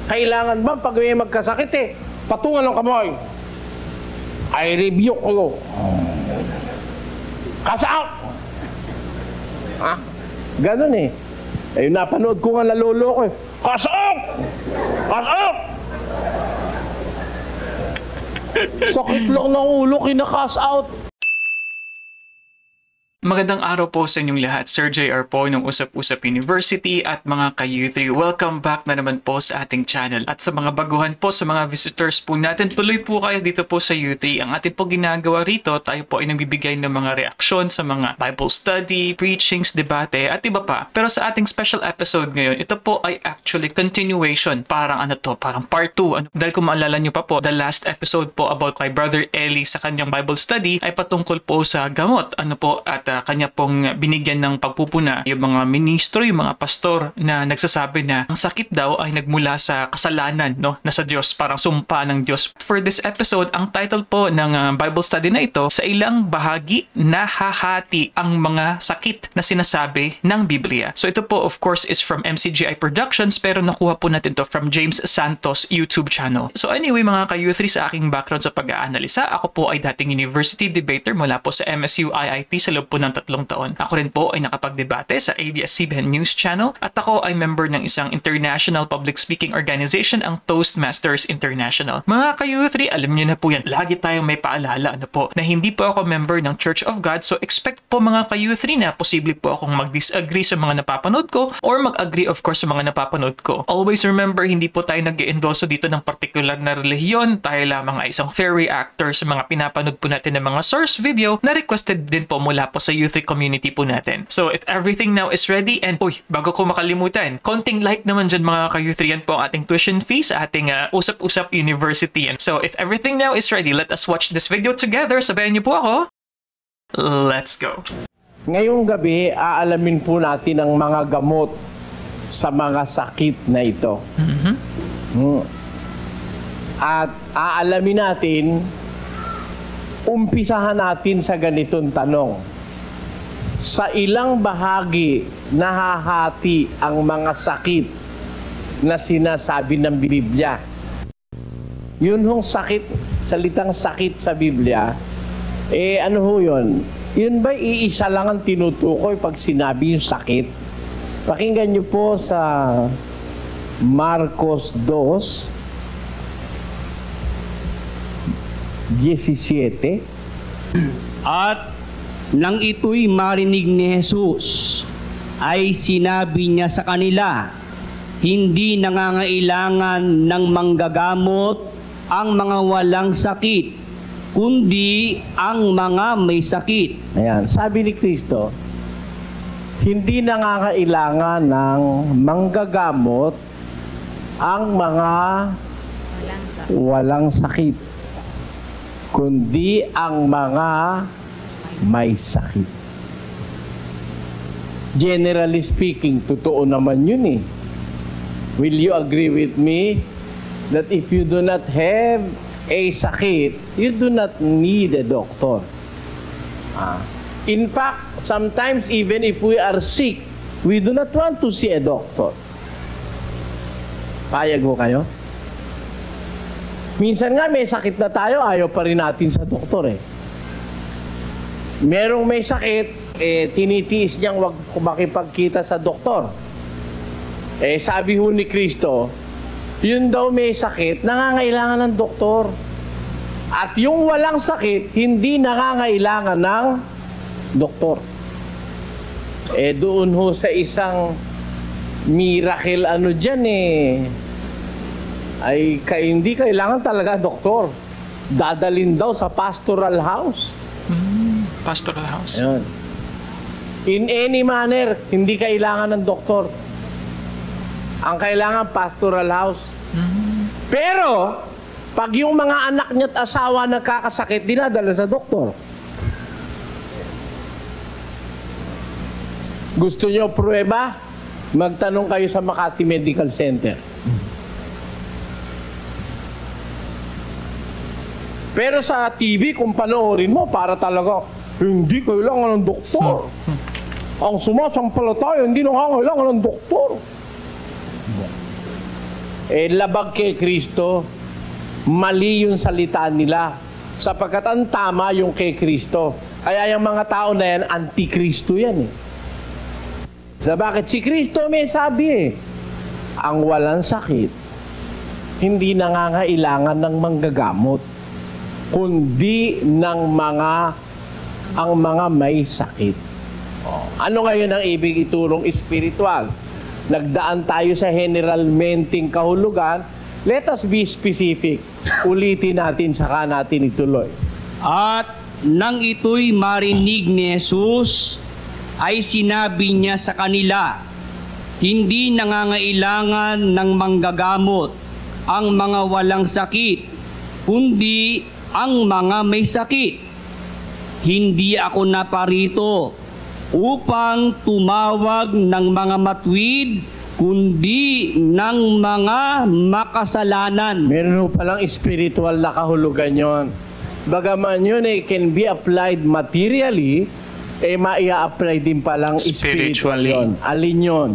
Kailangan ba pag may magkasakit patungan ng kamay? I rebuke you. Cast out! Ha? Ganun Ayun, napanood ko nga nalolo ko Cast out! Cast out! Sakit lang ng ulo, kina-cast out. Magandang araw po sa inyong lahat. Sir JR po ng Usap-Usap University at mga ka-U3. Welcome back na naman po sa ating channel. At sa mga baguhan po, sa mga visitors po natin, tuloy po kayo dito po sa U3. Ang atin po ginagawa rito, tayo po ay nagbibigay ng mga reaksyon sa mga Bible study, preachings, debate, at iba pa. Pero sa ating special episode ngayon, ito po ay actually continuation. Parang parang part 2. Dahil kung maalala nyo pa po, the last episode po about kay Brother Eli sa kanyang Bible study ay patungkol po sa gamot. At kanya pong binigyan ng pagpupuna yung mga ministro, yung mga pastor na nagsasabi na ang sakit daw ay nagmula sa kasalanan, na sa Diyos, parang sumpa ng Diyos. For this episode, ang title po ng Bible study na ito, sa ilang bahagi nahahati ang mga sakit na sinasabi ng Biblia. So ito po of course is from MCGI Productions, pero nakuha po natin to from James Santos YouTube channel. So anyway mga ka-U3, sa aking background sa pag-aanalisa, ako po ay dating university debater mula po sa MSU IIT sa loob po ng 3 taon. Ako rin po ay nakapagdebate sa ABS-CBN News Channel at ako ay member ng isang international public speaking organization, ang Toastmasters International. Mga ka-U3, alam niyo na po yan. Lagi tayong may paalala na hindi po ako member ng Church of God, so expect po mga ka-U3 na posible po akong mag-disagree sa mga napapanood ko or mag-agree of course sa mga napapanood ko. Always remember, hindi po tayo nag-endorso dito ng particular na relihiyon. Tayo lamang ay isang fair reactor sa mga pinapanood po natin ng mga source video na requested din po mula po sa U3 community po natin. So if everything now is ready, and bago ko makalimutan, konting like naman dyan mga ka-U3, yan po ang ating tuition fee sa ating Usap-Usap University. And so if everything now is ready, let us watch this video together. Sabayan niyo po ako. Let's go. Ngayong gabi, aalamin po natin ang mga gamot sa mga sakit na ito. At aalamin natin, umpisahan natin sa ganitong tanong. Sa ilang bahagi nahahati ang mga sakit na sinasabi ng Biblia. Yun hong sakit, salitang sakit sa Biblia, ano ho yun? Yun ba iisa lang ang tinutukoy pag sinabi yung sakit? Pakinggan nyo po sa Marcos 2:17. At nang ito'y marinig ni Jesus, ay sinabi niya sa kanila, hindi nangangailangan ng manggagamot ang mga walang sakit, kundi ang mga may sakit. Ayan, sabi ni Kristo, hindi nangangailangan ng manggagamot ang mga walang sakit, kundi ang mga may sakit. Generally speaking, totoo naman yun Will you agree with me that if you do not have a sakit, you do not need a doctor? In fact, sometimes even if we are sick, we do not want to see a doctor. Payag mo kayo? Minsan nga may sakit na tayo, ayaw pa rin natin sa doktor Merong may sakit, tinitiis niyang wag makipagkita sa doktor. Sabi ho ni Kristo, yun daw may sakit, nangangailangan ng doktor. At yung walang sakit, hindi nangangailangan ng doktor. Doon ho sa isang miracle dyan ay hindi kailangan talaga doktor. Dadalin daw sa pastoral house. Pastoral house. Ayun. In any manner, hindi kailangan ng doktor. Ang kailangan pastoral house. Pero pag yung mga anak niya at asawa nagkakasakit, dinadala sa doktor. Gusto niyo pruweba? Magtanong kayo sa Makati Medical Center. Pero sa TV, kung panoorin mo, para talaga hindi kailangan ng doktor. Ang sumasampalataya, hindi nangangailangan ng doktor. labag kay Kristo, mali yung salita nila. Sapagkat ang tama yung kay Kristo. Kaya yung mga tao na yan, anti-Kristo yan eh. Sa bakit? Si Kristo may sabi ang walang sakit, hindi nangangailangan ng manggagamot, kundi ng ang mga may sakit. Ano ngayon ang ibig iturong espiritual? Nagdaan tayo sa general menting kahulugan. Let us be specific. Ulitin natin, saka natin ituloy. At nang ito'y marinig ni Jesus, ay sinabi niya sa kanila, hindi nangangailangan ng manggagamot ang mga walang sakit, kundi ang mga may sakit. Hindi ako naparito upang tumawag ng mga matuwid, kundi ng mga makasalanan. Meron ho palang spiritual na kahulugan yon. Bagaman yun can be applied materially, maia-apply din palang spiritual Spiritually. yon. Alin yon?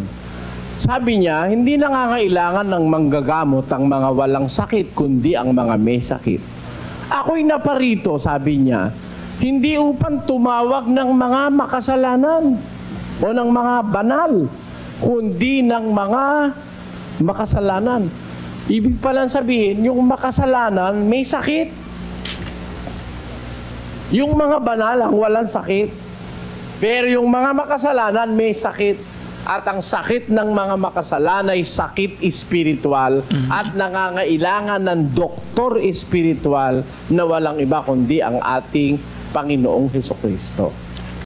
Sabi niya, hindi nangangailangan ng manggagamot ang mga walang sakit, kundi ang mga may sakit. Ako'y naparito, sabi niya, hindi upang tumawag ng mga makasalanan o ng mga banal, kundi ng mga makasalanan. Ibig palang sabihin, yung makasalanan may sakit. Yung mga banal ang walang sakit. Pero yung mga makasalanan may sakit. At ang sakit ng mga makasalanan ay sakit espiritual at nangangailangan ng doktor espiritual na walang iba kundi ang ating Panginoong Hesukristo.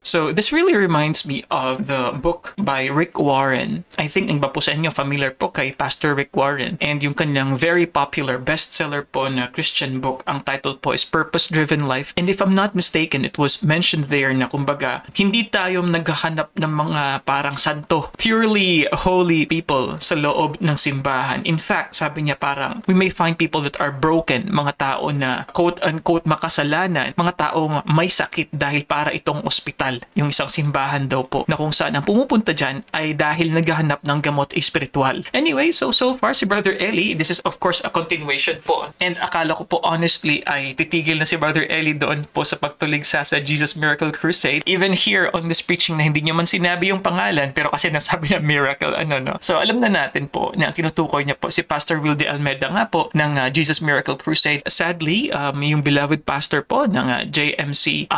So, this really reminds me of the book by Rick Warren. I think ang iba po sa inyo familiar po kay Pastor Rick Warren. And yung kanyang very popular bestseller po na Christian book, ang title po is Purpose-Driven Life. And if I'm not mistaken, it was mentioned there na kumbaga, hindi tayo naghahanap ng mga parang santo, purely holy people sa loob ng simbahan. In fact, sabi niya parang, we may find people that are broken, mga tao na quote-unquote makasalanan, mga taong may sakit dahil para itong ospital. Yung isang simbahan daw po na kung saan ang pumupunta dyan ay dahil naghahanap ng gamot espiritual. Anyway, so far si Brother Eli, this is of course a continuation po. And akala ko po honestly ay titigil na si Brother Eli doon po sa pagtuligsa sa Jesus Miracle Crusade. Even here on this preaching na hindi niya man sinabi yung pangalan pero kasi nasabi niya miracle, no. So alam na natin po na ang tinutukoy niya po si Pastor Will de Almeida nga po ng Jesus Miracle Crusade. Sadly, yung beloved pastor po ng JMCIM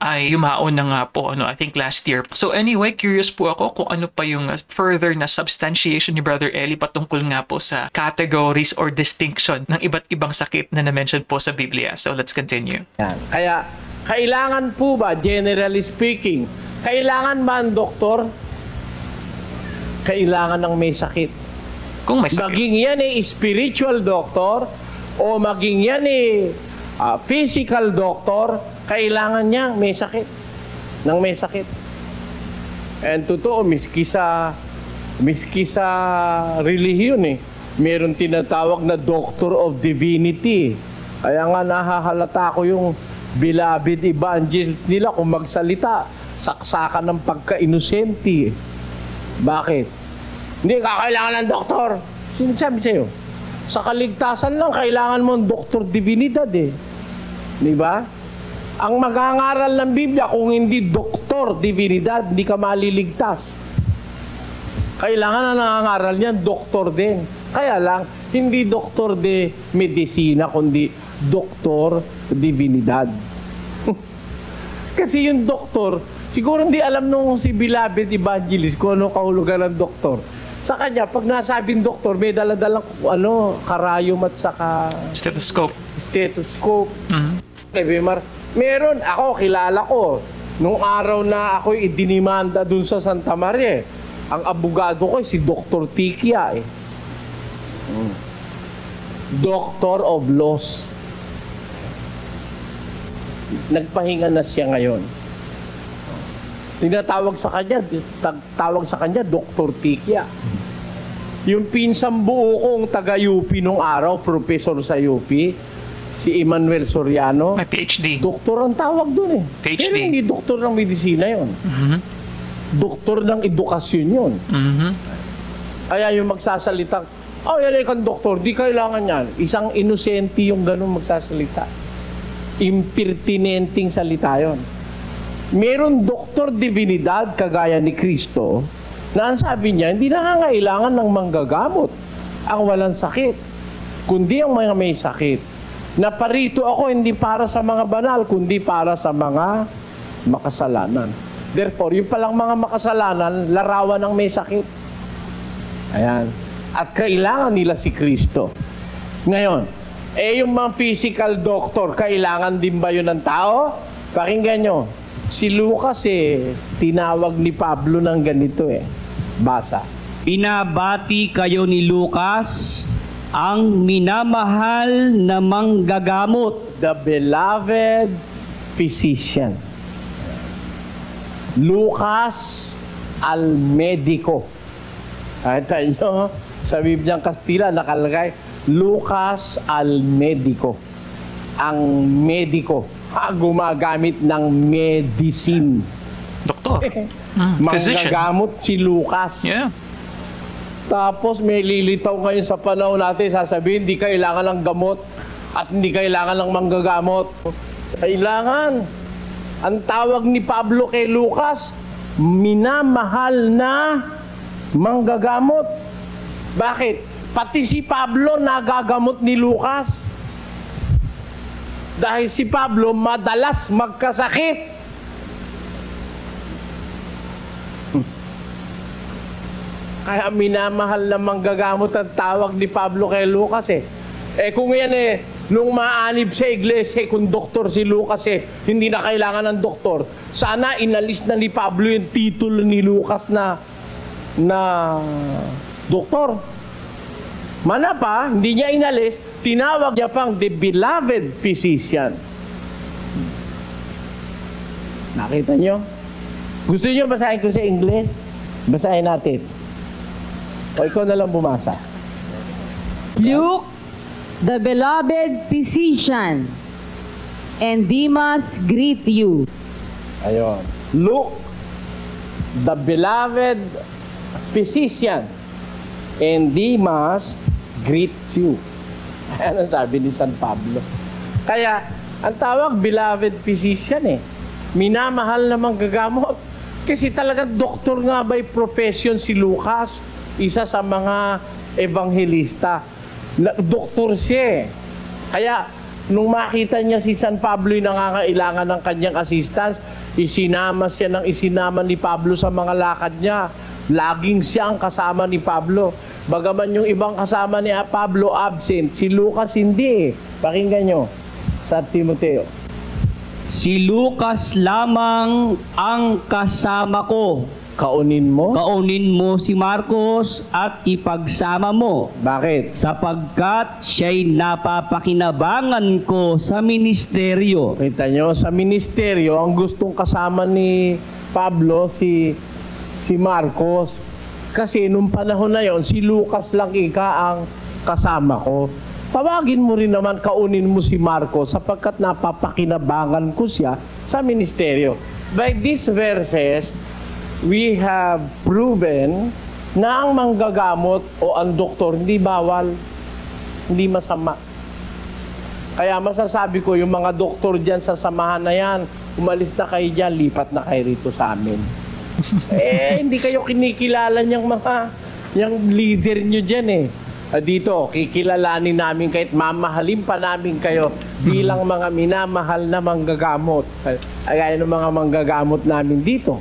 ay yumaon na nga po, I think last year. So anyway, curious po ako kung ano pa yung further na substantiation ni Brother Eli patungkol nga po sa categories or distinction ng iba't ibang sakit na na-mention po sa Biblia. So let's continue. Yan. Kaya, kailangan po ba, generally speaking, kailangan ba ang doktor? Kailangan ng may sakit. Kung may sakit. Maging yan spiritual doctor o maging yan physical doctor, kailangan niya may sakit. Nang may sakit. And totoo, miski sa relihiyon meron tinatawag na Doctor of Divinity. Kaya nga nahahalata ko yung beloved evangelist nila kung magsalita, saksakan ng pagka-inosente. Bakit? Hindi kakailangan ng doktor. Sinasabi sa'yo, sa kaligtasan lang, kailangan mo ng Doctor Divinidad Di ba? Ang magangaral ng Biblia, kung hindi doktor, divinidad, hindi ka maliligtas. Kailangan na nangangaral niyan, doktor din. Kaya lang, hindi doktor de medisina, kundi doktor divinidad. Kasi yung doktor, siguro hindi alam nung si beloved evangelist kung ano kahulugan ng doktor. Sa kanya, pag nasabing doktor, may daladalang karayom at saka Stethoscope. Meron, ako, kilala ko. Nung araw na ako'y idinimanda dun sa Santa Maria, ang abogado ko si Dr. Tikia Doctor of Laws. Nagpahinga na siya ngayon. Tinatawag sa kanya, Dr. Tikia. Yung pinsang buo kong taga-UP nung araw, professor sa UP, si Emmanuel Soriano. May PhD. Doktor ang tawag doon PhD. Pero hindi doktor ng medisina yon. Doktor ng edukasyon yon. Kaya yung magsasalita, Oh, yan ay kang doktor. Di kailangan yan. Isang inosente yung ganun magsasalita. Impertinenting salita yon. Meron doktor divinidad kagaya ni Kristo na ang sabi niya, hindi nangangailangan ng manggagamot ang walang sakit, kundi ang mga may sakit. Naparito ako hindi para sa mga banal, kundi para sa mga makasalanan. Therefore, yung palang mga makasalanan, larawan ng may sakit. Ayan. At kailangan nila si Kristo. Ngayon, yung mga physical doctor, kailangan din ba yun ng tao? Pakinggan nyo. Si Lucas tinawag ni Pablo ng ganito Basa. Binabati kayo ni Lucas, ang minamahal na manggagamot. The beloved physician. Lucas al medico. Kita nyo, sa Bibliang Kastila nakalagay, Lucas al medico. Ang mediko, gumagamit ng medicine. Doktor. Physician. Manggagamot si Lucas. Yeah. Tapos may lilitaw ngayon sa panahon natin, sasabihin, hindi kailangan ng gamot at hindi kailangan ng manggagamot. Kailangan. Ang tawag ni Pablo kay Lucas, minamahal na manggagamot. Bakit? Pati si Pablo nagagamot ni Lucas. Dahil si Pablo madalas magkasakit. Kaya minamahal na manggagamot ang tawag ni Pablo kay Lucas kung yan nung maanib sa iglesia, kung doktor si Lucas hindi na kailangan ng doktor. Sana inalis na ni Pablo yung titulo ni Lucas na doktor. Mana pa, hindi niya inalis, tinawag niya pang the beloved physician. Nakita niyo? Gusto niyo basahin ko sa English? Basahin natin. O ikaw na lang bumasa. Luke, the beloved physician, and Demas greet you. Ayon. Luke, the beloved physician, and Demas greets you. Ano sabi ni San Pablo? Kaya, ang tawag beloved physician minamahal na manggagamot. Kasi talagang doktor nga by profession si Lucas, isa sa mga ebanghelista. Doktor siya Kaya, nung makita niya si San Pablo yung nangangailangan ng kanyang assistance, isinama ni Pablo sa mga lakad niya. Laging siya ang kasama ni Pablo. Bagaman yung ibang kasama ni Pablo absent, si Lucas hindi Pakinggan nyo sa Timoteo. Si Lucas lamang ang kasama ko. Kaunin mo? Kaunin mo si Marcos at ipagsama mo. Bakit? Sapagkat siya'y napapakinabangan ko sa ministeryo. Kita nyo, sa ministeryo, ang gustong kasama ni Pablo, si Marcos. Kasi nung panahon na yon, si Lucas lang ang kasama ko. Tawagin mo rin naman, kaunin mo si Marcos sapagkat napapakinabangan ko siya sa ministeryo. By these verses, we have proven na ang manggagamot o ang doktor hindi bawal, hindi masama. Kaya masasabi ko, yung mga doktor dyan sa samahan na yan, umalis na kayo dyan, lipat na kayo rito sa amin. Hindi kayo kinikilala yung leader nyo dyan dito, kikilalanin namin kahit mamahalin pa namin kayo bilang mga minamahal na manggagamot. Kaya ng mga manggagamot namin dito.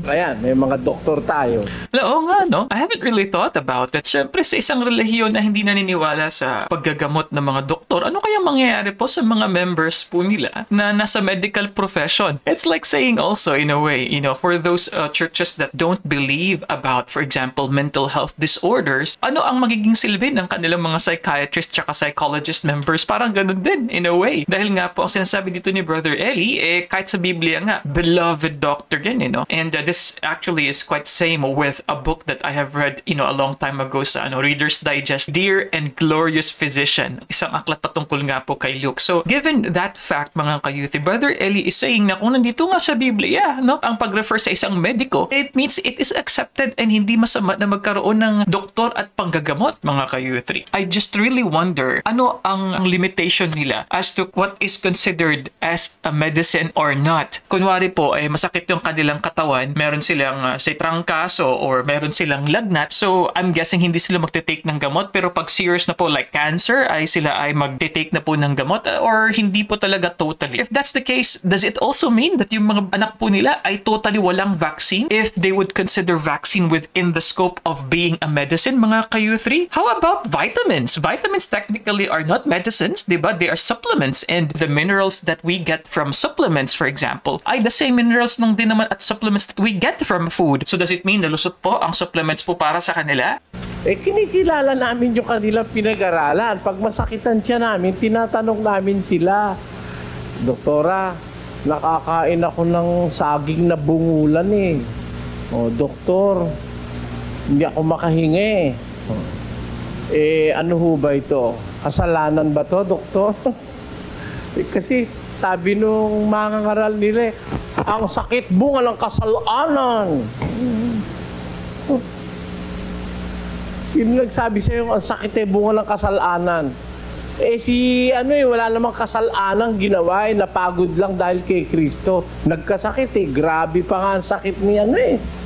Ayan, may mga doktor tayo. Oo nga, no? I haven't really thought about it. Siyempre, sa isang relihiyon na hindi naniniwala sa paggagamot ng mga doktor, ano kaya mangyayari po sa mga members po nila na nasa medical profession? It's like saying also, in a way, for those churches that don't believe about, for example, mental health disorders, ano ang magiging silbi ng kanilang mga psychiatrist tsaka psychologist members? Parang ganun din, in a way. Dahil nga po, ang sinasabi dito ni Brother Eli, kahit sa Biblia nga, beloved doctor yan, And this actually is quite same with a book that I have read, a long time ago sa Reader's Digest, Dear and Glorious Physician. Isang aklat patungkol nga po kay Luke. So, given that fact, mga ka-youth, Brother Eli is saying na kung nandito nga sa Biblia, ang pag-refer sa isang mediko, it means it is accepted and hindi masama na magkaroon ng doktor at panggagamot, mga ka-youth. I just really wonder, ano ang limitation nila as to what is considered as a medicine or not. Kunwari po, masakit yung kanilang katawan, meron silang say trangkaso or meron silang lagnat, so I'm guessing hindi sila magte-take ng gamot, pero pag serious na po like cancer, sila ay magte-take na po ng gamot or hindi po talaga totally. If that's the case, does it also mean that yung mga anak po nila ay totally walang vaccine if they would consider vaccine within the scope of being a medicine, mga ka-youth? How about vitamins? Vitamins technically are not medicines, diba? They are supplements, and the minerals that we get from supplements, for example, ay the same minerals nung din naman at supplements that we get from food. So does it mean na lusot po ang supplements po para sa kanila? Kinikilala namin yung kanilang pinag-aralan. Pag masakitan siya namin, tinatanong namin sila, Doktora, nakakain ako ng saging na bungulan eh. O, Doktor, hindi ako makahingi. Ano ho ba ito? Kasalanan ba to, Doktor? Kasi sabi nung mga ngaral nila, ang sakit bunga ng kasalanan. Sino nagsabi sa'yo ang sakit bunga ng kasalanan? Wala namang kasalanan ginawa, napagod lang dahil kay Kristo. Nagkasakit grabe pa nga ang sakit ni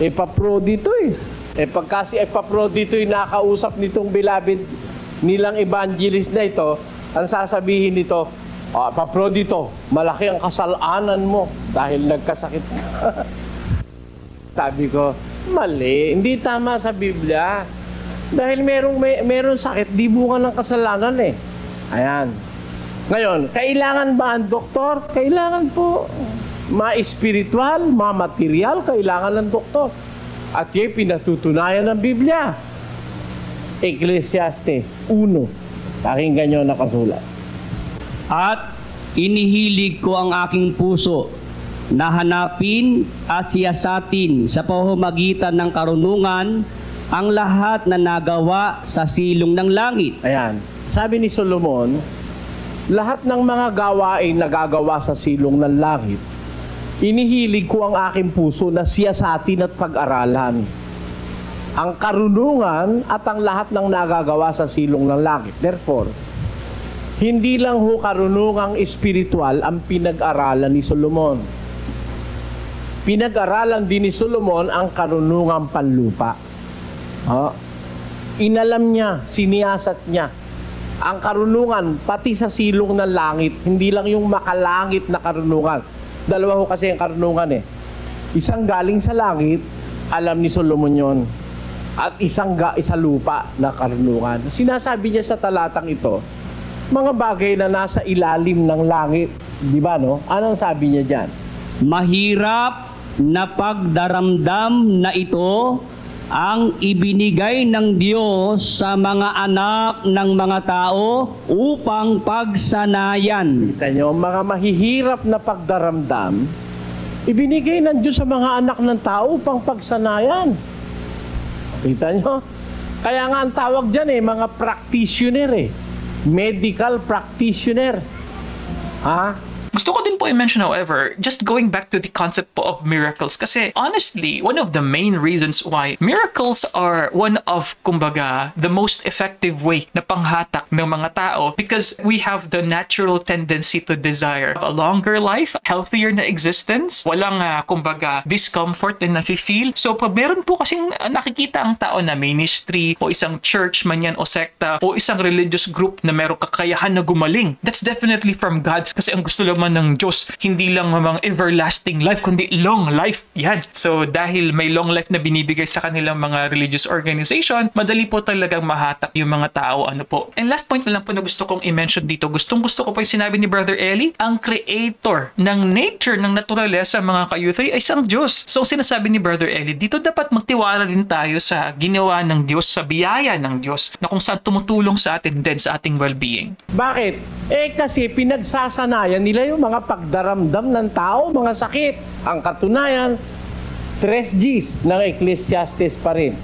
Epaprodito pagka si Epaprodito nakausap nitong beloved nilang evangelist na ito, ang sasabihin nito, Epaprodito, malaki ang kasalanan mo dahil nagkasakit. Sabi ko, mali, hindi tama sa Biblia. Dahil merong sakit, di bunga ng kasalanan Ayan. Ngayon, kailangan ba ang doktor? Kailangan po. Ma-espiritual, ma-material, kailangan ng doktor. At yan, pinatutunayan ng Biblia. Ecclesiastes 1. Pakinggan nyo nakasulat. At inihilig ko ang aking puso na hanapin at siyasatin sa pamamagitan ng karunungan ang lahat na nagawa sa silong ng langit. Ayan. Sabi ni Solomon, lahat ng mga gawain na gagawa sa silong ng langit, inihilig ko ang aking puso na siyasatin at pag-aralan. Ang karunungan at ang lahat ng nagagawa sa silong ng langit. Therefore, hindi lang ho karunungang espiritual ang pinag-aralan ni Solomon. Pinag-aralan din ni Solomon ang karunungang panlupa. Inalam niya, siniyasat niya ang karunungan pati sa silong ng langit, hindi lang yung makalangit na karunungan. Dalawa ho kasi ang karunungan Isang galing sa langit, alam ni Solomon yon, at isang sa lupa na karunungan. Sinasabi niya sa talatang ito, mga bagay na nasa ilalim ng langit, di ba Anong sabi niya diyan? Mahirap na pagdaramdam na ito ang ibinigay ng Diyos sa mga anak ng mga tao upang pagsanayan. Kita nyo, mga mahihirap na pagdaramdam, ibinigay ng Diyos sa mga anak ng tao upang pagsanayan. Kita nyo? Kaya nga ang tawag dyan mga practitioner medical practitioner. Gusto ko din po i-mention, however, just going back to the concept po of miracles, kasi honestly, one of the main reasons why miracles are one of, kumbaga, the most effective way na panghatak ng mga tao, because we have the natural tendency to desire a longer life, healthier na existence, walang, kumbaga, discomfort na nafe-feel. So, pag meron po kasing nakikita ang tao na ministry, o isang church man yan, o sekta, o isang religious group na merong kakayahan na gumaling, that's definitely from God, kasi ang gusto lang ng Diyos, hindi lang mga everlasting life, kundi long life. Yan. So, dahil may long life na binibigay sa kanilang mga religious organization, madali po talagang mahatak yung mga tao. And last point na lang po na gusto kong i-mention dito, gustong-gusto ko po yung sinabi ni Brother Eli, ang creator ng nature, ng naturalesa, mga ka-youth, ay isang Diyos. So, sinasabi ni Brother Eli, dito dapat magtiwala din tayo sa ginawa ng Diyos, sa biyaya ng Diyos, na kung saan tumutulong sa atin din sa ating well-being. Bakit? Kasi pinagsasanayan nila yung mga pagdaramdam ng tao, mga sakit. Ang katunayan, 3 Gs ng Ecclesiastes pa rin.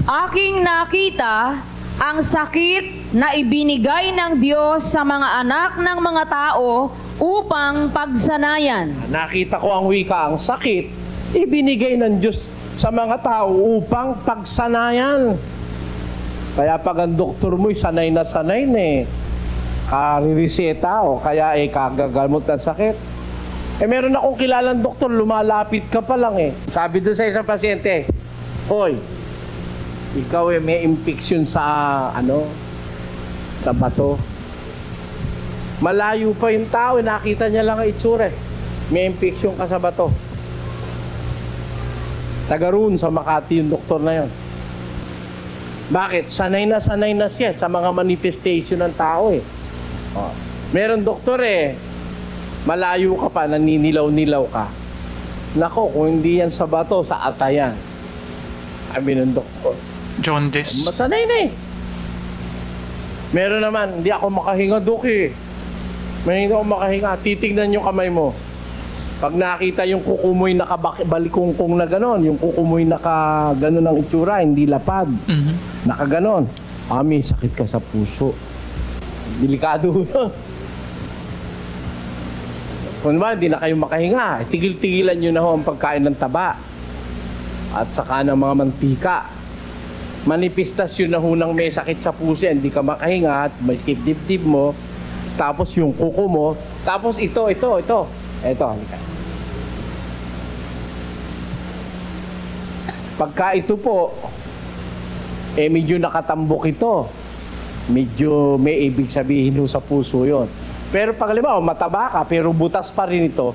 Aking nakita ang sakit na ibinigay ng Diyos sa mga anak ng mga tao upang pagsanayan. Nakita ko ang wika, ang sakit, ibinigay ng Diyos sa mga tao upang pagsanayan. Kaya pag ang doktor mo'y sanay na eh, karireseta o kaya kagagamot ng sakit. Meron akong kilalang doktor, lumalapit ka pa lang Sabi doon sa isang pasyente, hoy, ikaw may infection sa sa bato. Malayo pa yung tao, nakita niya lang ang itsura May infection ka sa bato. Taga roon sa Makati yung doktor na yon. Bakit? Sanay na siya sa mga manifestation ng tao Meron doktor malayo ka pa, naninilaw-nilaw ka. Nako, kung hindi yan sa bato, sa ata yan. Sabi ng doktor. Jaundice. Masanay na Meron naman, hindi ako makahinga, Dok Hindi ako makahinga. Titignan yung kamay mo. Pag nakita yung kukumoy nakabalikungkong na ganon, yung kukumoy ganon ang itsura, hindi lapad. Nakaganon. May sakit ka sa puso. Delikado yun. Kung ba, hindi na kayo makahinga, tigil-tigilan nyo na ho ang pagkain ng taba at saka ng mga mantika. Manifestasyon na ho ng may sakit sa puso, hindi ka makahinga at may skip dibdib mo, tapos yung kuko mo, tapos ito, halika. Pagka ito po, medyo nakatambok ito, medyo may ibig sabihin ho sa puso yon. Pero pag halimbawa, mataba ka, pero butas pa rin ito,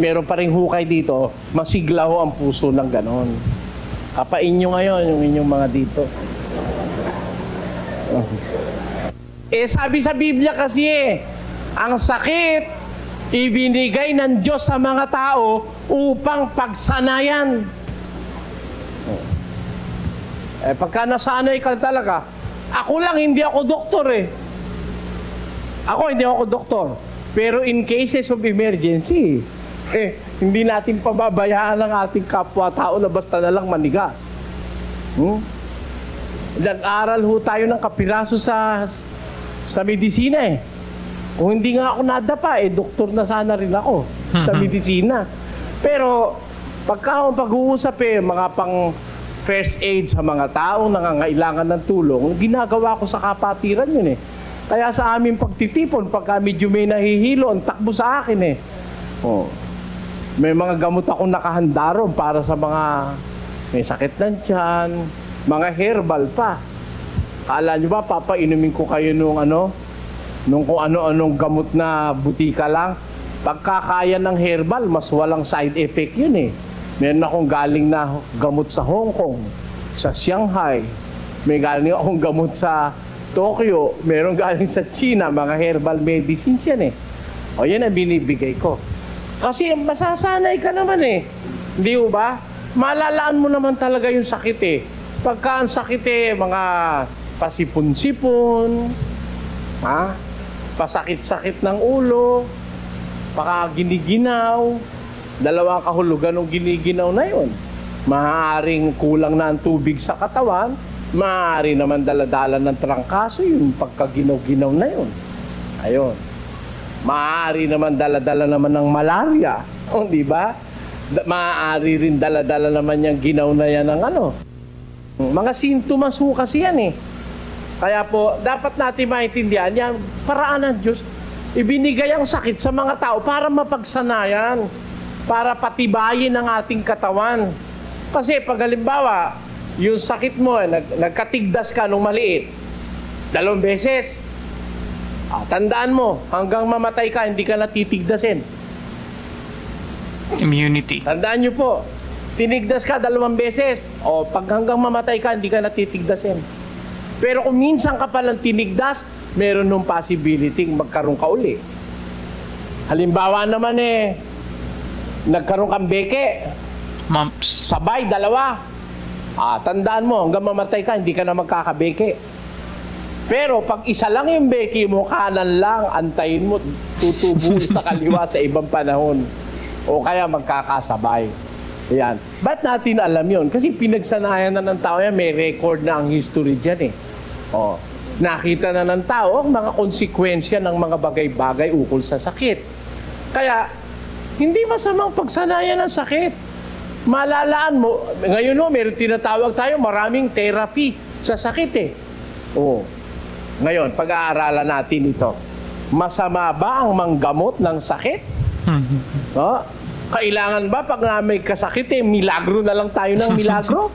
meron pa rin hukay dito, masigla ho ang puso ng ganon. Kapain nyo ngayon yung inyong mga dito. Sabi sa Biblia kasi ang sakit, ibinigay ng Diyos sa mga tao upang pagsanayan. Pagka nasanay ka talaga, ako lang, hindi ako doktor Ako, hindi ako doktor. Pero in cases of emergency, hindi natin pababayaan ang ating kapwa-tao na basta na lang manigas. Nag-aral ho tayo ng kapiraso sa medisina Kung hindi nga ako nadapa, doktor na sana rin ako sa medisina. Pero, pag-uusap mga pang first aid sa mga taong nangangailangan ng tulong, ginagawa ko sa kapatiran yun Kaya sa aming pagtitipon, pagka medyo may nahihilo, ang takbo sa akin May mga gamot akong nakahanda ron para sa mga may sakit ng tiyan, mga herbal pa. Kala nyo ba, papainumin ko kayo nung kung ano-anong gamot na butika lang? Pagkakaya ng herbal, mas walang side effect yun Meron akong galing na gamot sa Hong Kong, sa Shanghai. May galing akong gamot sa Tokyo, meron galing sa China, mga herbal medicines yan O yan ang binibigay ko. Kasi masasanay ka naman Hindi ba? Malalaan mo naman talaga yung sakit Pagka ang sakit mga pasipon-sipon, pasakit-sakit ng ulo, giniginaw, dalawang kahulugan ng giniginaw na yun. Maaaring kulang na ang tubig sa katawan, maaari naman daladala ng trangkaso yung pagkaginaw-ginaw na yun. Ayun. Maaari naman daladala naman ng malaria. Di ba? Maaari rin daladala naman yung ginaw na yan ng Mga sintomas ho kasi yan Kaya po, dapat natin maintindihan yan, paraan ng Diyos, ibinigay ang sakit sa mga tao para mapagsanayan, para patibayin ang ating katawan. Kasi pag halimbawa, yung sakit mo, nagkatigdas ka nung maliit, 2 beses, tandaan mo, hanggang mamatay ka, hindi ka natitigdasin. Immunity. Tandaan nyo po, tinigdas ka 2 beses, pag hanggang mamatay ka, hindi ka natitigdasin. Pero kung minsan ka palang tinigdas, meron nung possibility magkaroon ka uli. Halimbawa naman nagkaroon kang beke, Mumps. sabay, 2. Tandaan mo, hanggang mamatay ka, hindi ka na magkakabeke. Pero pag isa lang yung beki mo, kanan lang, antayin mo, tutubo sa kaliwa sa ibang panahon. O kaya magkakasabay. Yan. Ba't natin alam yon? Kasi pinagsanayan na ng tao yan, may record na ang history dyan eh. Oh. Nakita na ng tao ang mga konsekwensya ng mga bagay-bagay ukol sa sakit. Kaya, hindi masamang pagsanayan ng sakit. Malalaan mo, ngayon mo, meron tinatawag tayo, maraming therapy sa sakit eh. Oh. Ngayon, pag-aaralan natin ito. Masama ba ang manggamot ng sakit? Oh? Kailangan ba pag na may kasakit eh, milagro na lang tayo ng milagro?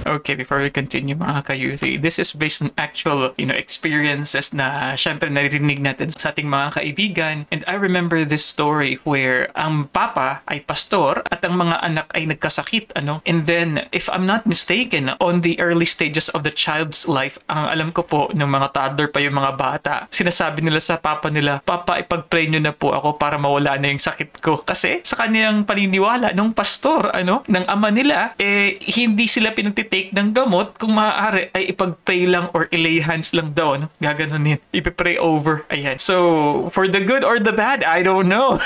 Okay, before we continue mga ka-U3, this is based on actual, experiences na syempre naririnig natin sa ating mga kaibigan. And I remember this story where ang papa ay pastor at ang mga anak ay nagkasakit, And then, if I'm not mistaken, on the early stages of the child's life, ang alam ko po, ng mga toddler pa yung mga bata, sinasabi nila sa papa nila, Papa, ipag-pray nyo na po ako para mawala na yung sakit ko. Kasi sa kanyang paniniwala, nung pastor, ng ama nila, hindi sila pinagtitake ng gamot, kung maaari ay ipag-pray lang or ilay hands lang daw, gaganunin, ipipray over, ayan. So, for the good or the bad, I don't know.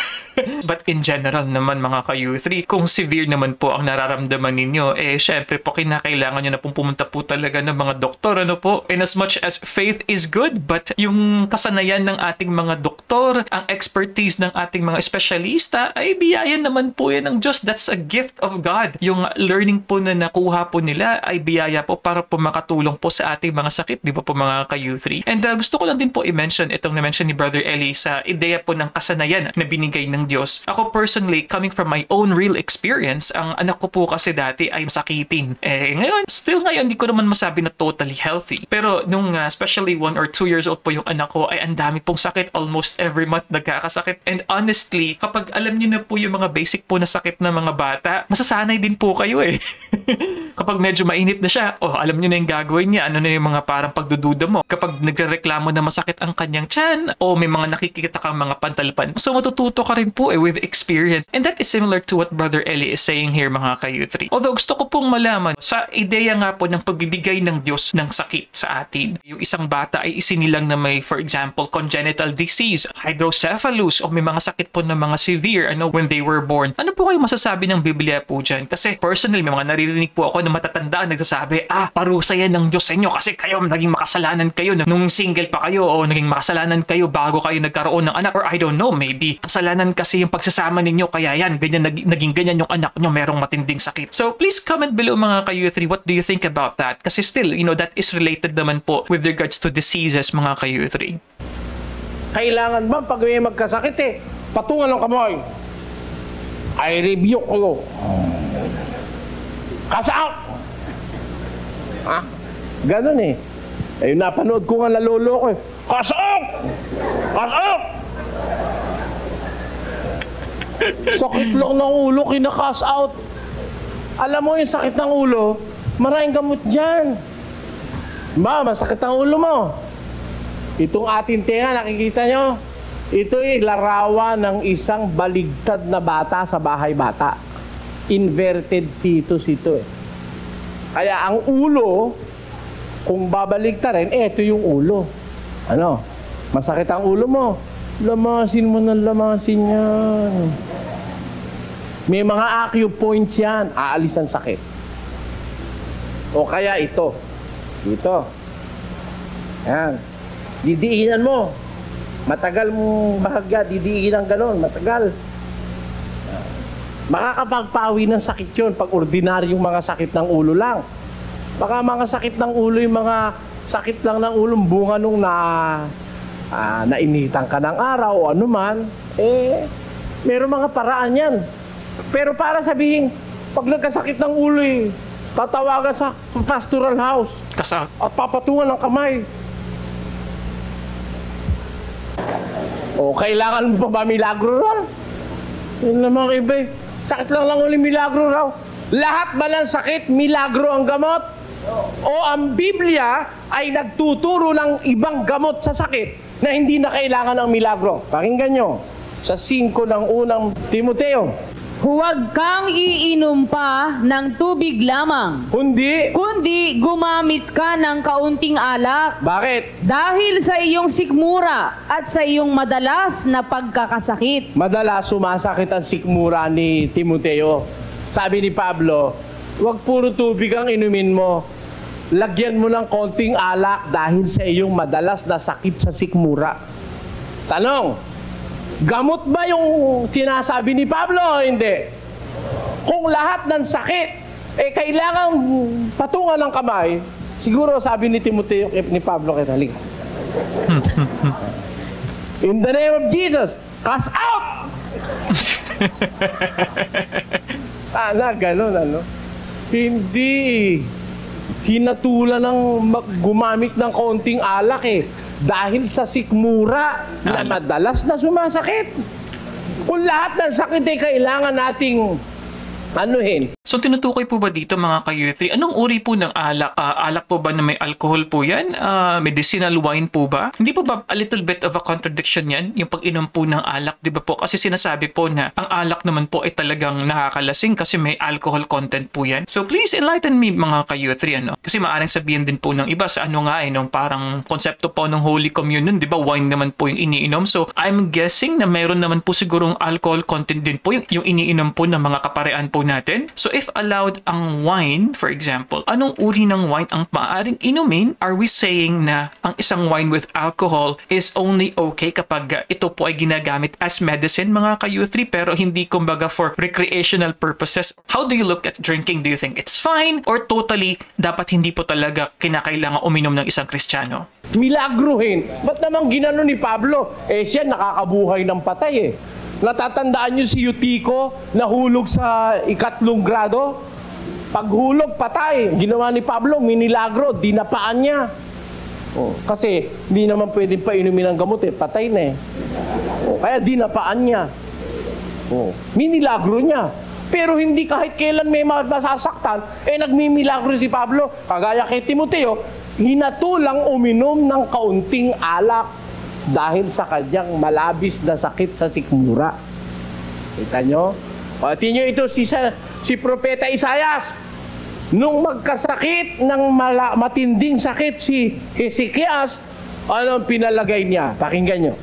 But in general naman mga ka-U3, kung severe naman po ang nararamdaman ninyo, syempre po kinakailangan nyo na pong pumunta po talaga ng mga doktor, po. And as much as faith is good, but yung kasanayan ng ating mga doktor, ang expertise ng ating mga espesyalista, ay biyaya naman po yan ng Diyos. That's a gift of God. Yung learning po na nakuha po nila ay biyaya po para po makatulong po sa ating mga sakit, di ba po mga ka-U3? And gusto ko lang din po i-mention itong na-mention ni Brother Eli sa ideya po ng kasanayan na binigay ng Diyos. Ako personally, coming from my own real experience, ang anak ko po kasi dati ay masakitin. Ngayon, still ngayon, di ko naman masabi na totally healthy. Pero nung especially 1 or 2 years old po yung anak ko, ay ang dami pong sakit. Almost every month nagkakasakit. And honestly, kapag alam niyo na po yung mga basic po na sakit ng mga bata, masasanay din po kayo eh. Kapag medyo mainit na siya, alam niyo na yung gagawin niya, ano na yung mga parang pagdududa mo. Kapag nagreklamo na masakit ang kanyang tiyan, o may mga nakikita kang mga pantalpan, so matututo ka rin po with experience. And that is similar to what Brother Eli is saying here mga ka-U3. Although gusto ko pong malaman, sa ideya nga po ng pagbibigay ng Diyos ng sakit sa atin, yung isang bata ay isinilang na may, for example, congenital disease, hydrocephalus, o may mga sakit po na mga severe, when they were born. Ano po kayo masasabi ng Biblia po dyan? Kasi personally, may mga naririnig po ako na matatanda nagsasabi, parusa yan ng Diyos sa inyo kasi kayo naging makasalanan kayo nung single pa kayo o naging makasalanan kayo bago kayo nagkaroon ng anak, or I don't know, maybe kasalanan kasi yung pagsasama ninyo kaya yan, naging ganyan yung anak nyo, merong matinding sakit. So please comment below mga ka-U3, what do you think about that? Kasi still, that is related naman po with regards to diseases mga ka-U3. Kailangan ba pag may magkasakit patungan ng kamay? I rebuke you. Cast out! Ganon eh. Napanood ko nga nalolo ko eh. Cast out! Cast out! Sakit lang ng ulo, kina-cast out. Alam mo yung sakit ng ulo, maraming gamot dyan. Masakit ang ulo mo. Itong ating tenga, nakikita nyo? Ito ay larawan ng isang baligtad na bata sa bahay bata. Inverted fetus ito eh. Kaya ang ulo, kung babaligtarin, ito yung ulo. Masakit ang ulo mo. Lamasin mo ng lamasin yan. May mga acupoints yan. Aalis ang sakit. O kaya ito. Ito. Yan. Didiinan mo. Matagal mong bahagya, didiinan ganon. Matagal. Makakapagpawi ng sakit yun pag ordinaryong mga sakit ng ulo lang. Baka mga sakit ng ulo, yung mga sakit lang ng ulo, bunga nung nainitan ka ng araw o anuman, meron mga paraan yan. Pero para sabihin, pag nagkasakit ng ulo, tatawagan sa pastoral house at papatungan ng kamay. Kailangan mo pa ba milagro ron? Yun naman iba sakit lang ulit milagro raw. Lahat ba ng sakit, milagro ang gamot? O ang Biblia ay nagtuturo ng ibang gamot sa sakit na hindi na kailangan ng milagro? Pakinggan nyo sa 5 ng unang Timoteo. Huwag kang iinom pa ng tubig lamang, kundi gumamit ka ng kaunting alak. Bakit? Dahil sa iyong sikmura at sa iyong madalas na pagkakasakit. Madalas sumasakit ang sikmura ni Timoteo. Sabi ni Pablo, huwag puro tubig ang inumin mo. Lagyan mo ng konting alak dahil sa iyong madalas na sakit sa sikmura. Tanong, gamot ba yung sinasabi ni Pablo o hindi? Kung lahat ng sakit, kailangan patungan ng kamay, siguro sabi ni Timoteo, ni Pablo, halika. In the name of Jesus, cast out! Sana ganun, ano? Hindi. Hinatulan ng gumamit ng konting alak dahil sa sikmura na madalas na sumasakit. Kung lahat ng sakit kailangan nating anuhin. So tinutukoy po ba dito mga ka-U3? Anong uri po ng alak? Alak po ba na may alcohol po yan? Medicinal wine po ba? Hindi po ba a little bit of a contradiction yan? Yung pag-inom po ng alak, di ba po? Kasi sinasabi po na ang alak naman po ay talagang nakakalasing kasi may alcohol content po yan. So please enlighten me mga ka-U3, ano? Kasi maaaring sabihin din po ng iba sa ano nga nung parang konsepto po ng Holy Communion, di ba? Wine naman po yung iniinom. So I'm guessing na meron naman po sigurong alcohol content din po yung iniinom po ng mga kaparean po natin. So if allowed ang wine, for example, anong uri ng wine ang maaaring inumin? Are we saying na ang isang wine with alcohol is only okay kapag ito po ay ginagamit as medicine mga ka-U3 pero hindi kumbaga for recreational purposes? How do you look at drinking? Do you think it's fine or totally dapat hindi po talaga kinakailangan uminom ng isang Kristiyano? Milagruhin. Ba't naman ginano ni Pablo? Siya nakakabuhay ng patay Natatandaan niyo si Eutico nahulog sa 3 grado? Paghulog, patay. Ginawa ni Pablo, minilagro, dinapaan niya. Kasi hindi naman pwedeng painumin ng gamot patay na kaya dinapaan niya. Minilagro niya. Pero hindi kahit kailan may masasaktan, nagmimilagro si Pablo. Kagaya kay Timoteo, hinatulang uminom ng kaunting alak dahil sa kanyang malabis na sakit sa sikmura. Kita nyo? Pati nyo ito si Propeta Isaias. Nung magkasakit ng matinding sakit si Hezekias, anong pinalagay niya? Pakinggan nyo.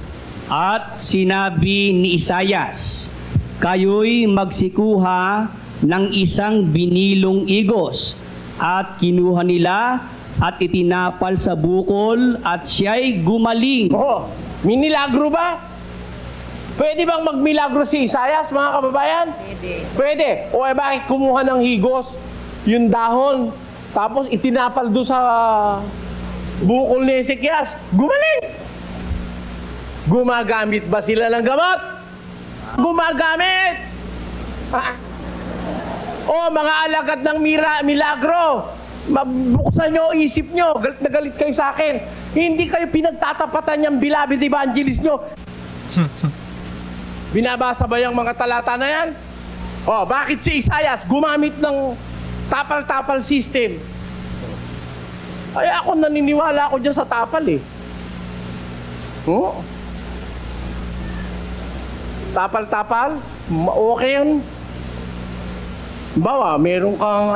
At sinabi ni Isaias, kayo'y magsikuha ng isang binilong igos, at kinuha nila at itinapal sa bukol at siya'y gumaling. Minilagro ba? Pwede bang magmilagro si Isaias, mga kababayan? Pwede. O bakit kumuha ng higos, yung dahon, tapos itinapal doon sa bukol ni Hezekias? Gumaling! Gumagamit ba sila ng gamot? Gumagamit! Mga alagad ng milagro, mabuksan nyo isip nyo, galit na galit kayo sa akin. Hindi kayo pinagtatapatan yung beloved evangelist nyo. Binabasa ba yung mga talata na yan? Bakit si Isaias gumamit ng tapal-tapal system? Ay ako naniniwala ako dyan sa tapal Tapal-tapal? Okay yan. Bawa, meron kang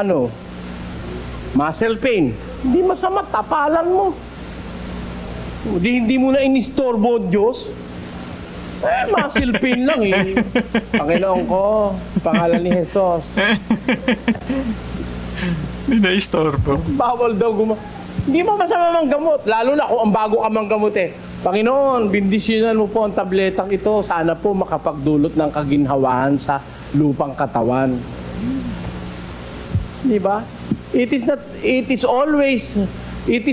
muscle pain. Hindi masama, tapalan mo. Hindi mo na inistorbo Diyos. Muscle pain lang Panginoon ko, pangalan ni Jesus. Hindi na istorbo. Bawal daw Hindi mo masama mang gamot. Lalo na kung ang bago ka mang gamot Panginoon, bindisyonan mo po ang tabletang ito. Sana po makapagdulot ng kaginhawahan sa lupang katawan. Di ba? It is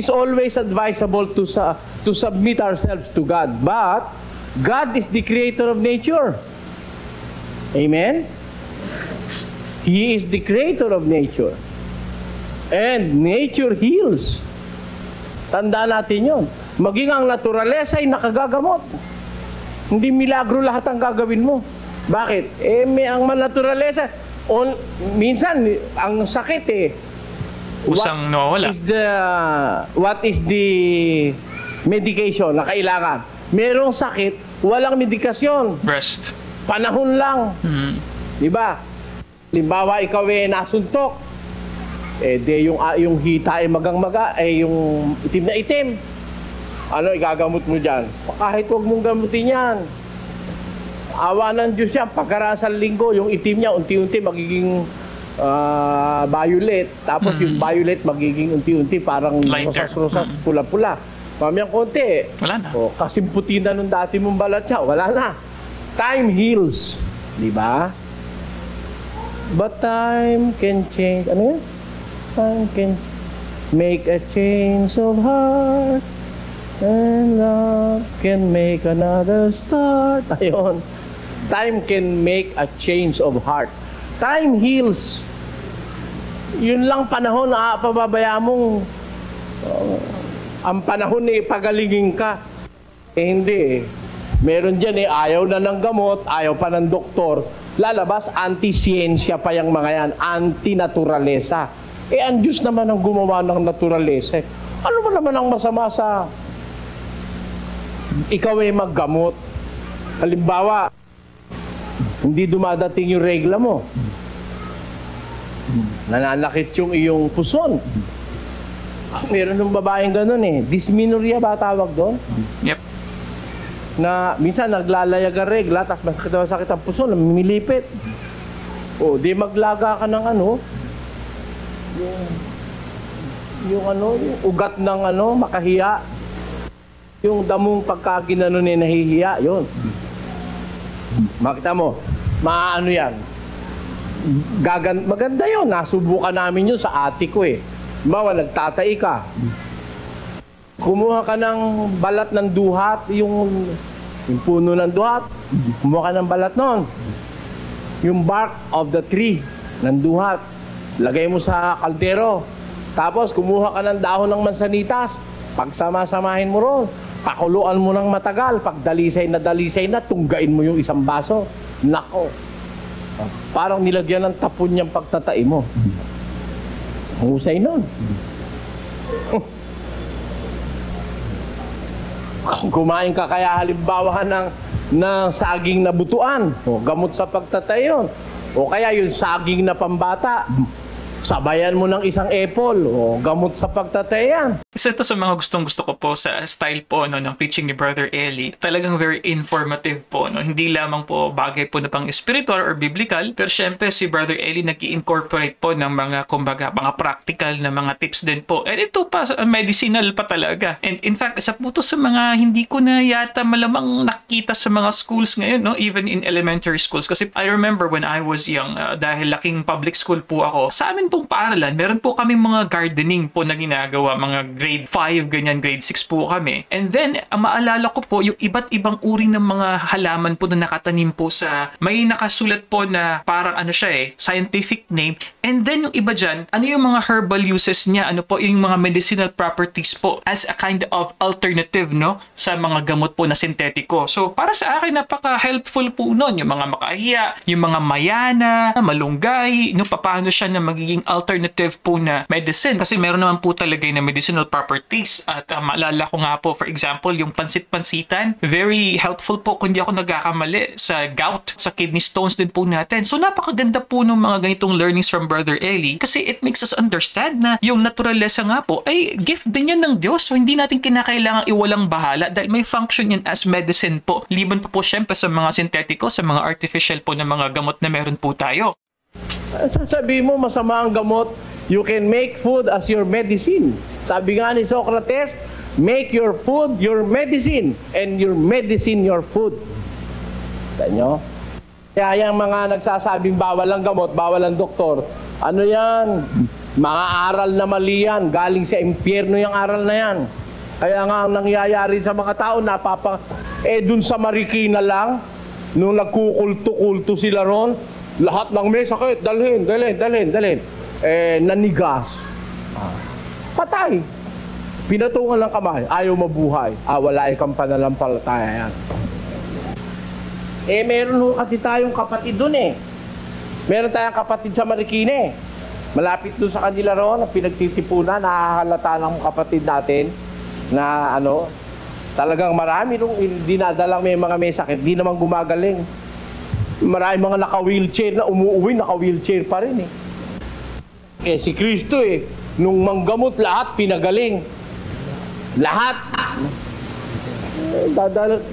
always advisable to submit ourselves to God. But God is the creator of nature. Amen? He is the creator of nature. And nature heals. Tandaan natin yun. Maging ang naturalesa ay nakagagamot. Hindi milagro lahat ang gagawin mo. Bakit? Ang naturalesa, minsan, ang sakit Usang nawawala. What is the medication na kailangan? Merong sakit, walang medikasyon. Rest. Panahon lang. Di ba? Limbawa, ikaw nasuntok. Yung hita ay magang-maga, yung itim na itim. Ano igagamot mo dyan? Kahit huwag mong gamutin yan. Awa ng Diyos yan, pagkaraan sa linggo, yung itim niya, unti-unti magiging violet. Tapos yung violet magiging unti-unti parang Lighter. rosas-rosas, pula-pula. Mamayang konti. Wala na. O, kasing puti na nung dati mong balat siya, wala na. Time heals. Di ba? But time can change. Ano yan? Time can make a change of heart. And love can make another start. Ayun. Time can make a change of heart. Time heals. Yun lang panahon na pababayaan mong ang panahon eh pagalingin ka. Eh hindi eh. Meron dyan eh, ayaw na ng gamot, ayaw pa ng doktor. Lalabas, anti-siyensya pa yung mga yan, anti-naturalesa. Eh ang Diyos naman ang gumawa ng naturalesa. Ano ba naman ang masama sa ikaw ay maggamot? Halimbawa, hindi dumadating yung regla mo. Nananakit yung iyong puson. Meron ng babaeng ganun eh. Dysmenorrhea ba tawag doon? Yep. Na minsan naglalayag ang regla, tapos masakit ang puson, namimilipit. O, di maglaga ka ng ano, yung ugat ng makahiya. Yung damong pagkaginanon eh nahihiya, yun. Makita mo, maano yan. Maganda yun, nasubukan namin yun sa ate ko eh. Bawa, nagtatai ka. Kumuha ka ng balat ng duhat, yung puno ng duhat, kumuha ka ng balat nun. Yung bark of the tree ng duhat, lagay mo sa kaldero. Tapos kumuha ka ng dahon ng mansanitas, pagsama-samahin mo ron, pakuluan mo ng matagal, pag dalisay na, tunggain mo yung isang baso. Nako, parang nilagyan ng tapon niyang pagtatai mo. Ang husay nun. Kumain ka kaya halimbawa ng saging na butuan, o gamot sa pagtatay yun. O kaya yung saging na pambata, sabayan mo ng isang apple, o gamot sa pagtatay yan. Isa ito sa mga gustong-gusto ko po sa style po ng preaching ni Brother Eli. Talagang very informative po. Hindi lamang po bagay po na pang spiritual or biblical, pero syempre si Brother Eli nag-i-incorporate po ng mga, kumbaga, mga practical na mga tips din po. And ito pa, medicinal pa talaga. And in fact, isa po ito sa mga hindi ko na yata malamang nakita sa mga schools ngayon, even in elementary schools. Kasi I remember when I was young, dahil laking public school po ako, sa amin pong paaralan, meron po kami mga gardening po na ginagawa, mga grade 5, ganyan, grade 6 po kami. And then, ang maalala ko po, yung iba't ibang uri ng mga halaman po na nakatanim po sa, may nakasulat po na parang scientific name. And then, yung iba dyan, ano yung mga herbal uses niya, ano po yung mga medicinal properties po as a kind of alternative, sa mga gamot po na sintetiko. So, para sa akin, napaka-helpful po nun. Yung mga makahiya, yung mga mayana, malunggay, paano siya na magiging alternative po na medicine. Kasi meron naman po talaga na medicinal properties. At maalala ko nga po, for example, yung pansit-pansitan, very helpful po kung di ako nagkakamali sa gout, sa kidney stones din po natin. So napakaganda po ng mga ganitong learnings from Brother Eli kasi it makes us understand na yung naturalesa nga po ay gift din yan ng Diyos. So hindi natin kinakailangan iwalang bahala dahil may function yan as medicine po. Liban po syempre sa mga sintetiko, sa mga artificial po na mga gamot na meron po tayo. Sasabihin mo masama ang gamot, you can make food as your medicine. Sabi nga ni Socrates, make your food your medicine and your medicine your food. Ganyo? Kaya yung mga nagsasabing bawal ang gamot, bawal ang doktor, ano yan? Mga aral na mali yan, galing sa impyerno yung aral na yan. Kaya nga ang nangyayari sa mga tao, dun sa Marikina lang, nung nagkukulto-kulto sila ron, lahat ng may sakit, dalhin. Nanigas. Patay. Pinatungan ng kamay, ayaw mabuhay. Wala ikang pananampalataya yan. Meron kasi tayong kapatid dun Meron tayong kapatid sa Marikina Malapit dun sa kanila ron, pinagtitipunan, nakahalata ng kapatid natin na talagang marami nung dinadalang may mga may sakit, di naman gumagaling. Marami mga naka-wheelchair na umuuwi, naka-wheelchair pa rin si Kristo nung manggamot lahat pinagaling. Lahat.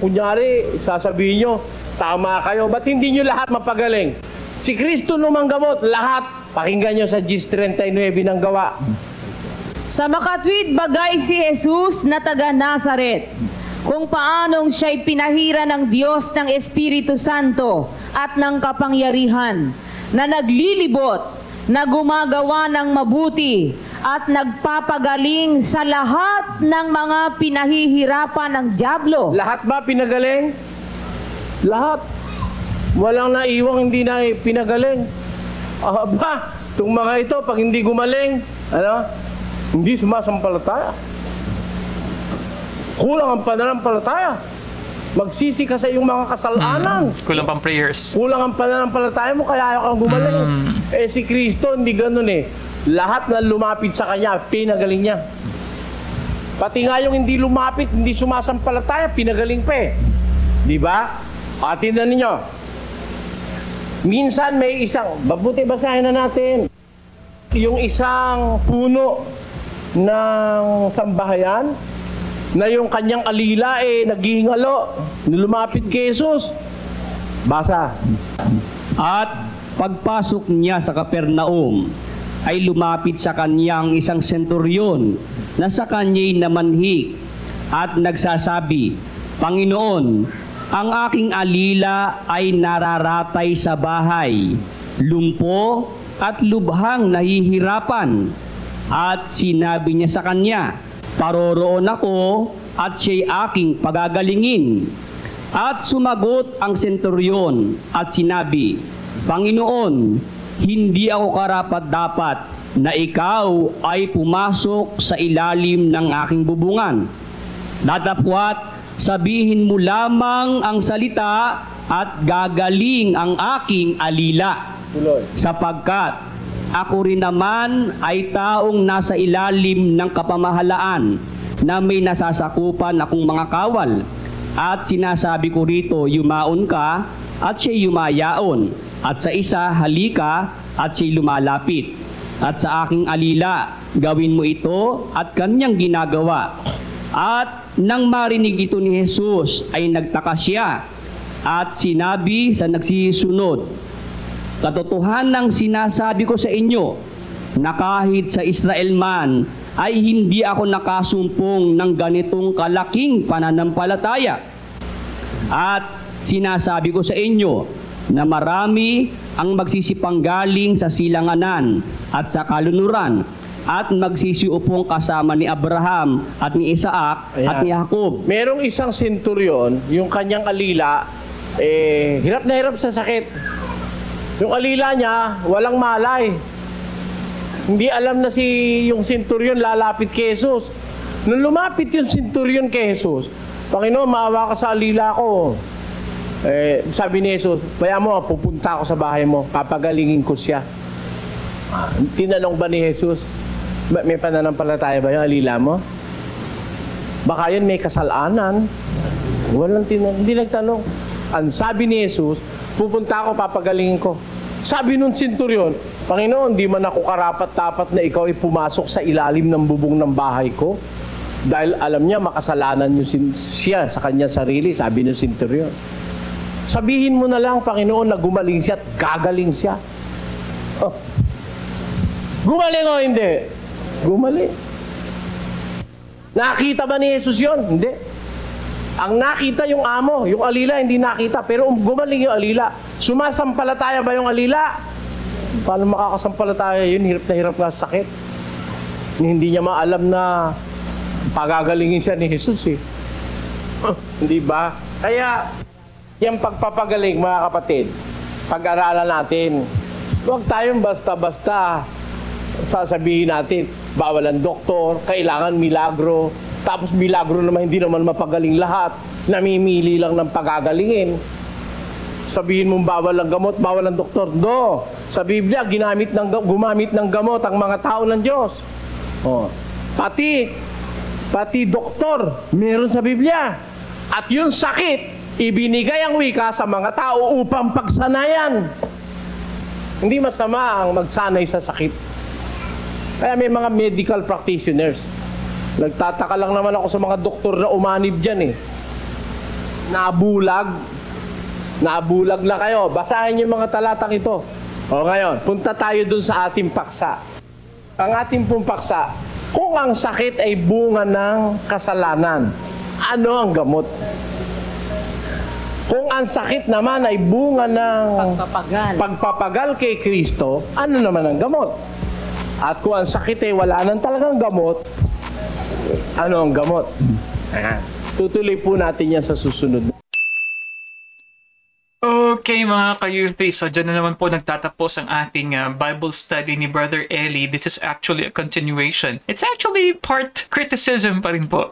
Kunyari, sasabihin nyo, tama kayo, ba't hindi nyo lahat mapagaling? Si Kristo nung manggamot, lahat Pakinggan nyo sa Gis 39 ng gawa. Sa makatwid bagay si Jesus na taga Nazaret, kung paanong siya'y pinahira ng Diyos ng Espiritu Santo at ng kapangyarihan, na naglilibot, na gumagawa ng mabuti, at nagpapagaling sa lahat ng mga pinahihirapan ng dyablo. Lahat ba pinagaling? Lahat. Walang naiwang hindi na pinagaling. Aba, itong mga ito, pag hindi gumaling, hindi sumasampalataya. Kulang ang pananampalataya. Magsisi ka sa iyong mga kasalanan. Kulang pang prayers. Kulang ang pananampalataya mo, kaya ayaw kang gumaling. Si Kristo, hindi ganun eh. Lahat na lumapit sa Kanya, pinagaling niya. Pati nga yung hindi lumapit, hindi sumasampalataya, pinagaling pa eh. Di ba? Tingnan ninyo. Minsan may isang, mabuti basahin na natin. Yung isang puno ng sambahayan, na yung kanyang alila naghihingalo, lumapit kay Jesus. Basa. At pagpasok niya sa Kapernaum, ay lumapit sa kanyang isang senturyon na sa kanya'y namanhi at nagsasabi, Panginoon, ang aking alila ay nararatay sa bahay, lumpo at lubhang nahihirapan. At sinabi niya sa kanya, paroroon ako at siya'y aking pagagalingin. At sumagot ang senturyon at sinabi, Panginoon, hindi ako karapat-dapat na ikaw ay pumasok sa ilalim ng aking bubungan. Datapwat, sabihin mo lamang ang salita at gagaling ang aking alila. Tuloy. Sapagkat ako rin naman ay taong nasa ilalim ng kapamahalaan na may nasasakupan akong mga kawal. At sinasabi ko rito, yumaon ka at siya'y yumayaon. At sa isa, halika at siya'y lumalapit. At sa aking alila, gawin mo ito at kanyang ginagawa. At nang marinig ito ni Jesus ay nagtaka siya at sinabi sa nagsisunod, katotohanang sinasabi ko sa inyo na kahit sa Israel man ay hindi ako nakasumpong ng ganitong kalaking pananampalataya. At sinasabi ko sa inyo na marami ang magsisipanggaling sa silanganan at sa kalunuran at magsisiupong kasama ni Abraham at ni Isaac at ni Jacob. Merong isang senturyon, yung kanyang alila, hirap na hirap sa sakit. Yung alila niya, walang malay. Hindi alam na yung senturyon lalapit kay Jesus. Nung lumapit yung senturyon kay Jesus, Panginoon, maawa ka sa alila ko. Sabi ni Jesus, kaya mo, pupunta ako sa bahay mo, papagalingin ko siya. Tinanong ba ni Jesus, may pananampalataya ba yung alila mo? Baka yun may kasalanan. Hindi nagtanong. Ang sabi ni Jesus, pupunta ako, papagalingin ko. Sabi nun senturyon, Panginoon, di man ako karapat-dapat na ikaw ay pumasok sa ilalim ng bubong ng bahay ko. Dahil alam niya, makasalanan siya sa kanyang sarili, sabi ng senturyon. Sabihin mo na lang, Panginoon, na gumaling siya at gagaling siya. Oh. Gumaling o hindi? Gumaling. Nakita ba ni Jesus yun? Hindi. Ang nakita yung amo, yung alila hindi nakita, pero gumaling yung alila. Sumasampalataya ba yung alila? Paano makakasampalataya yun? Hirap na hirap nga sa sakit. Hindi niya maalam na pagagalingin siya ni Jesus eh. Hindi ba? Kaya, yung pagpapagaling mga kapatid, pag-aralan natin, huwag tayong basta-basta sasabihin natin, bawal ang doktor, kailangan milagro, tapos milagro naman hindi naman mapagaling lahat, namimili lang ng pagagalingin. Sabihin mong bawal ang gamot, bawal ang doktor. No! Sa Biblia, gumamit ng gamot ang mga tao ng Diyos. Oh. Pati doktor, meron sa Biblia. At yung sakit, ibinigay ang wika sa mga tao upang pagsanayan. Hindi masama ang magsanay sa sakit. Kaya may mga medical practitioners. Nagtataka lang naman ako sa mga doktor na umanib dyan eh. Nabulag na kayo. Basahin yung mga talatang ito. O ngayon, punta tayo dun sa ating paksa. Ang ating pong paksa, kung ang sakit ay bunga ng kasalanan, ano ang gamot? Kung ang sakit naman ay bunga ng pagpapagal kay Kristo, ano naman ang gamot? At kung ang sakit ay wala nang talagang gamot, ano ang gamot? Ayan. Tutuloy po natin yan sa susunod. Okay mga ka-youthly, so dyan na naman po nagtatapos ang ating Bible study ni Brother Eli. This is actually a continuation. It's actually part criticism pa rin po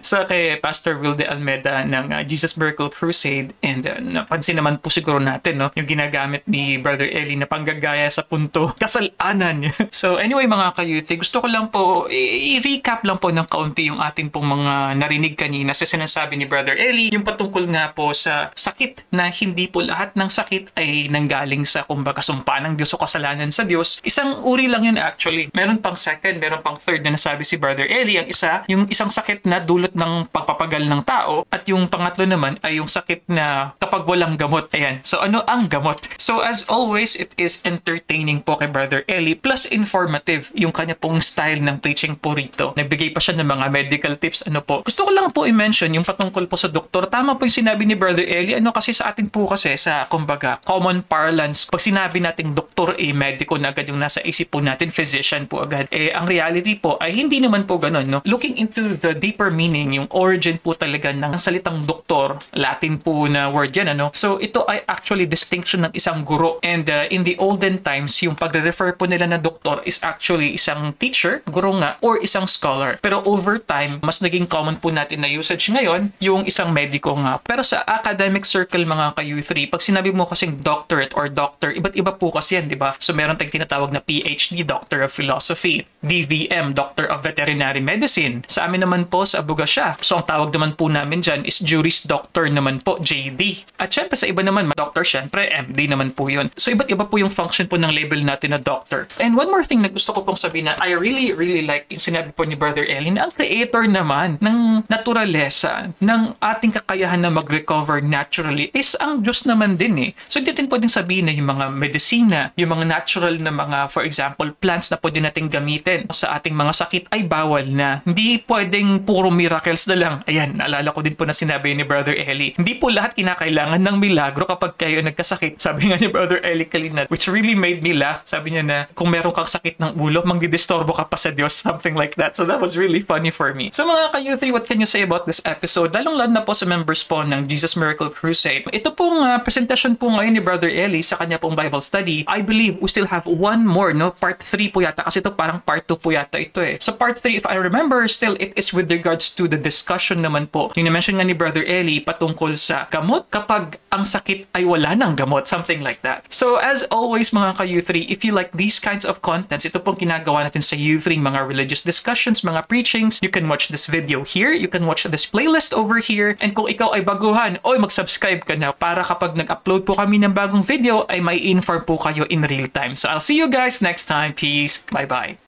sa kay Pastor Will de Almeida ng Jesus Miracle Crusade. And napansin naman po siguro natin no, yung ginagamit ni Brother Eli na panggagaya sa punto kasalanan. So anyway mga ka-youthly, gusto ko lang po i-recap lang po ng kaunti yung ating pong mga narinig kanina sa sinasabi ni Brother Eli, yung patungkol nga po sa sakit na hindi po lahat ng sakit ay nanggaling sa kumbaga sumpa ng Diyos o kasalanan sa Diyos. Isang uri lang yun actually. Meron pang second, meron pang third na nasabi si Brother Eli. Ang isa, yung isang sakit na dulot ng pagpapagal ng tao. At yung pangatlo naman ay yung sakit na kapag walang gamot. Ayan. So ano ang gamot? So as always, it is entertaining po kay Brother Eli plus informative yung kanya pong style ng preaching po rito. Nagbigay pa siya ng mga medical tips. Ano po? Gusto ko lang po i-mention yung patungkol po sa doktor. Tama po yung sinabi ni Brother Eli. Ano kasi sa atin po kasi sa kumbaga common parlance, pag sinabi nating doktor mediko na agad yung nasa isip po natin, physician po agad. Ang reality po ay hindi naman po ganun, no? Looking into the deeper meaning, yung origin po talaga ng salitang doktor, Latin po na word yan, ano? So ito ay actually distinction ng isang guro. And in the olden times, yung pagre-refer po nila na doktor is actually isang teacher, guro nga, or isang scholar. Pero over time, mas naging common po natin na usage ngayon, yung isang mediko nga. Pero sa academic circle mga ka-U3, pag sinabi mo kasing doctorate or doctor, iba't iba po kasi yan, di ba? So meron tayong tinatawag na PhD, Doctor of Philosophy, DVM, Doctor of Veterinary Medicine. Sa amin naman po sa abogasya. So ang tawag naman po namin dyan is Juris Doctor naman po, JD. At syempre sa iba naman, doctor syempre, MD naman po yun. So iba't iba po yung function po ng label natin na doctor. And one more thing na gusto ko pong sabihin na I really like yung sinabi po ni Brother Eli na ang creator naman ng naturalesa, ng ating kakayahan na mag-recover naturally is ang Diyos naman din eh. So hindi natin pwedeng sabihin na yung mga medisina, yung mga natural na mga, for example, plants na pwede nating gamitin sa ating mga sakit ay bawal na. Hindi pwedeng puro miracles na lang. Ayan, naalala ko din po na sinabi ni Brother Eli. Hindi po lahat kinakailangan ng milagro kapag kayo nagkasakit. Sabi nga ni Brother Eli kanina, which really made me laugh. Sabi niya na kung meron kang sakit ng ulo, manggidistorbo ka pa sa Diyos. Something like that. So that was really funny for me. So mga ka-U3, what can you say about this episode? Lalong-lalo na po sa members po ng Jesus Miracle Crusade. Ito pong presentation po ngayon ni Brother Eli sa kanya pong Bible study. I believe we still have one more, no? Part 3 po yata. Kasi ito parang part 2 po yata ito eh. Sa part 3, if I remember, still it is with regards to the discussion naman po. Yung na-mention nga ni Brother Eli patungkol sa gamot kapag ang sakit ay wala ng gamot. Something like that. So as always mga ka-U3, if you like these kinds of contents, ito pong ginagawa natin sa U3, mga religious discussions, mga preachings, you can watch this video here, you can watch this playlist over here, and kung ikaw ay baguhan, mag-subscribe ka na para kapag nag-upload po kami ng bagong video ay may inform po kayo in real time. So I'll see you guys next time. Peace. Bye-bye.